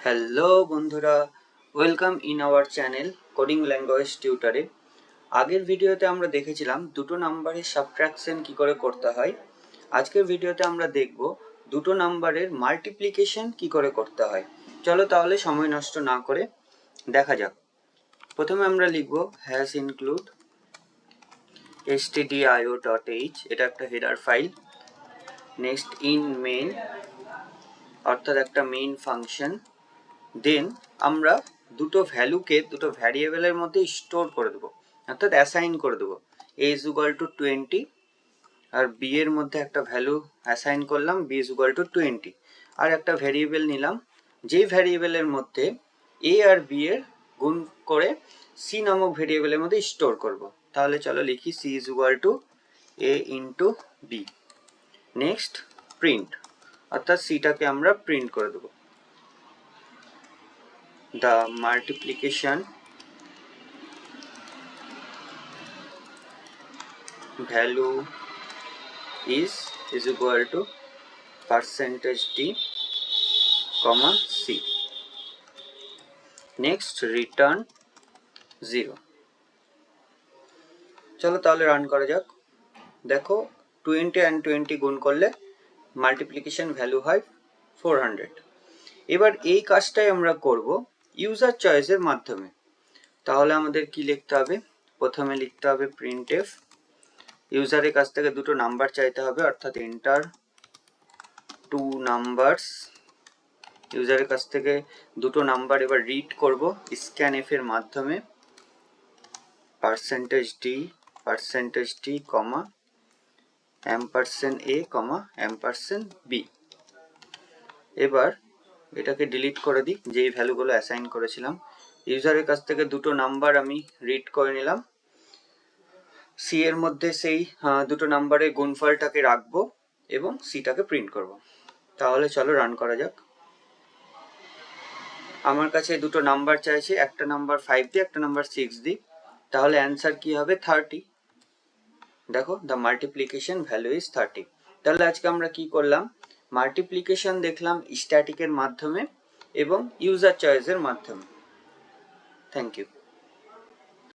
Hello বন্ধুরা, welcome in our channel coding language টিউটরে। আগের ভিডিওতে আমরা দেখেছিলাম দুটো নাম্বারের সাবট্রাকশন কি করে করতে হয়। আজকের ভিডিওতে আমরা দেখব দুটো নাম্বারের মাল্টিপ্লিকেশন কি করে করতে হয়। চলো তাহলে সময় নষ্ট না করে দেখা যাক। প্রথমে আমরা লিখব হ্যাশ ইনক্লুড stdio.h, এটা একটা header file. Next in main, অর্থাৎ একটা মেইন ফাংশন। দেন আমরা দুটো ভ্যালুকে দুটো ভ্যারিয়েবলের মধ্যে স্টোর করে দেবো, অর্থাৎ অ্যাসাইন করে দেবো। a is equal to 20 R b এর মধ্যে একটা ভ্যালু অ্যাসাইন করলাম, b is equal to 20, আর একটা ভ্যারিয়েবল নিলাম যেই ভ্যারিয়েবলের মধ্যে a আর b এর গুণ করে c নামক ভ্যারিয়েবলের মধ্যে স্টোর করব। তাহলে চলো লিখি c is equal to a into b। Next print, অর্থাৎ সিটাকে আমরা প্রিন্ট করে দেবো। The multiplication value is equal to percentage d comma c. Next return 0। চলো তাহলে রান করা যাক। দেখো 20 and 20 গুণ করলে মাল্টিপ্লিকেশন ভ্যালু হয় 400। এবার এই কাজটাই আমরা করব ইউজার চয়েসের মাধ্যমে। তাহলে আমাদের কি লিখতে হবে? প্রথমে লিখতে হবে printf, ইউজারের কাছ থেকে দুটো নাম্বার চাইতে হবে, অর্থাৎ এন্টার টু নাম্বারস। ইউজারের কাছ থেকে দুটো নাম্বার এবার রিড করব স্ক্যানএফ এর মাধ্যমে, percentage D comma $a comma $b। এবার এটাকে ডিলিট করে দিই, যেই ভ্যালুগুলো অ্যাসাইন করেছিলাম। ইউজারের কাছ থেকে দুটো নাম্বার আমি রিড করে নিলাম, সি এর মধ্যে সেই দুটো নাম্বারের গুণফলটাকে রাখবো এবং সিটাকে প্রিন্ট করব। তাহলে চলো রান করা যাক। আমার কাছে দুটো নাম্বার চাইছে, একটা নাম্বার 5 দিই, একটা নাম্বার 6 দিই। তাহলে অ্যান্সার কি হবে? 30। দেখো দ্য মাল্টিপ্লিকেশন ভ্যালু ইজ 30। তাহলে আজকে আমরা কি করলাম? মাল্টিপ্লিকেশন দেখলাম স্ট্যাটিকের মাধ্যমে এবং ইউজার চয়েসের মাধ্যমে। Thank you.